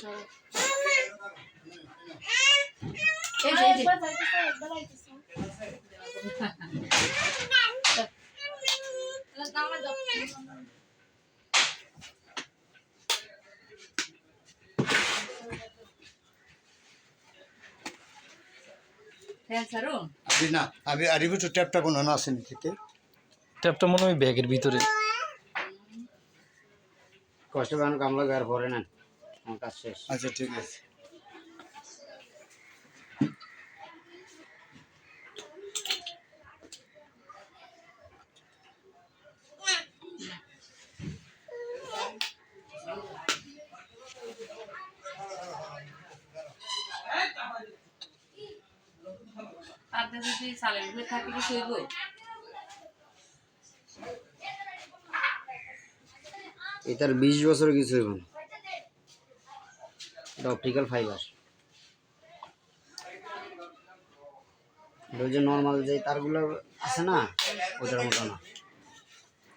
না আমি আরিবু তো ট্যাপটা কোনো না আসেনি খেতে ট্যাপটা মনে হয় ব্যাগের ভিতরে কষ্ট গান কামলা গার পরে না আমার কাজ শেষ আচ্ছা ঠিক আছে এটার 20 বছর কিছু হইব না এটা অপটিক্যাল ফাইবার ওই যে নর্মাল যে তারগুলো আছে না ওটার মতো না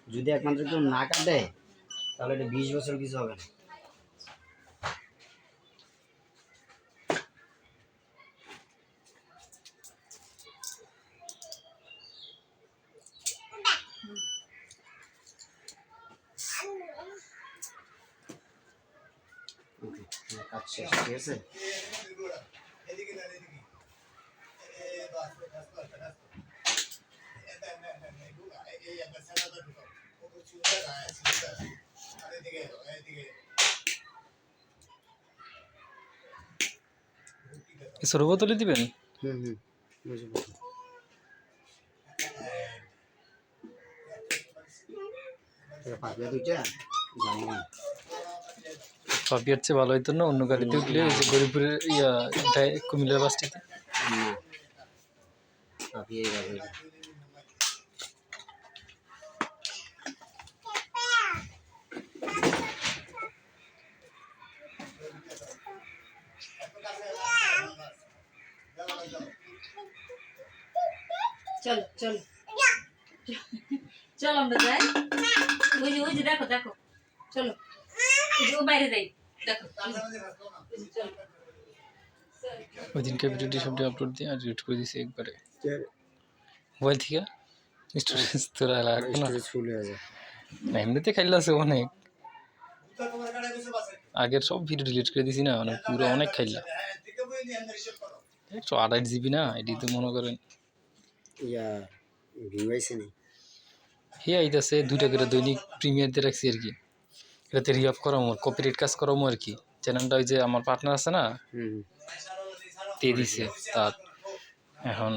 যদি একমাত্র কেউ না কাটে তাহলে এটা 20 বছর কিছু হবে না কাজ শেষ ঠিক আছে সরু বোতলে দিবেন বুঝবো পাপিয়া দুইটা জানি না পাপিয়ার চেয়ে ভালো হইতো না অন্য গাড়িতে উঠলে এই যে গরিবপুরের কুমিল্লার বাসটিতে পাপিয়াই যাবে চল চল চল আমরা যাই ওই যে দেখো দেখো চলো ও বাইরে যাই দেখো ওই দিনকে ভিডিওটি সবটি আপলোড দিয়ে আর ডিলিট করে দিয়েছি একবারে মোবাইল থেকে স্টোরেজ তোরা লাগবে না ফুল হয়ে যায় না এমনিতে খাইলে আছে অনেক আগের সব ভিডিও ডিলিট করে দিছি না মানে পুরো অনেক খাইলাম 128 জিবি না এটি তো মনে করেন ইয়া ভিউয়াইছে নি হে আইতাছে 2টা করে দৈনিক প্রিমিয়ার দিয়ে রাখছি আর কি এটাতে রিঅফ করাম আর কপিরাইট কাজ করাম আর কি চ্যানেলটা ওই যে আমার পার্টনার আছে না তে দিছে তার এখন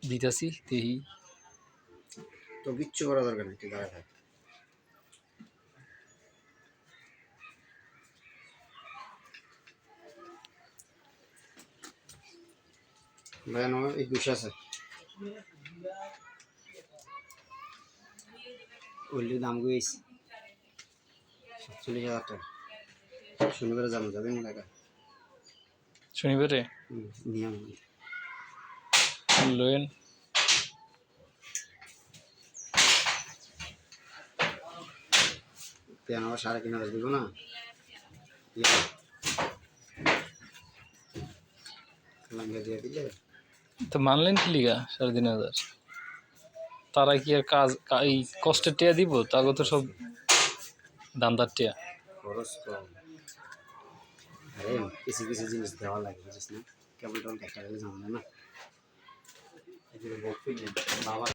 দিতাছি তেই তো কিচ্ছু করা দরকার নেই দাঁড়া থাক ভাইনো এই দুশ আছে ওইলি দাম গইছে 47,000 টাকা শনিবারে যাবেন টাকা শনিবারে নিয়ম লয়েন পেন আবার 3,500 দিব না লাঙ্গা দিয়ে দিলে তো মানলেন কি লিগা 3,500 তারা কি আর কাজ এই কষ্টের টিয়া দিব তাগো তো সব দান্দার টিয়া খরচ কম আরে কিছু কিছু জিনিস দেওয়া লাগে বুঝিস না কেবল টোল একটা গেলে জানবে না বাবা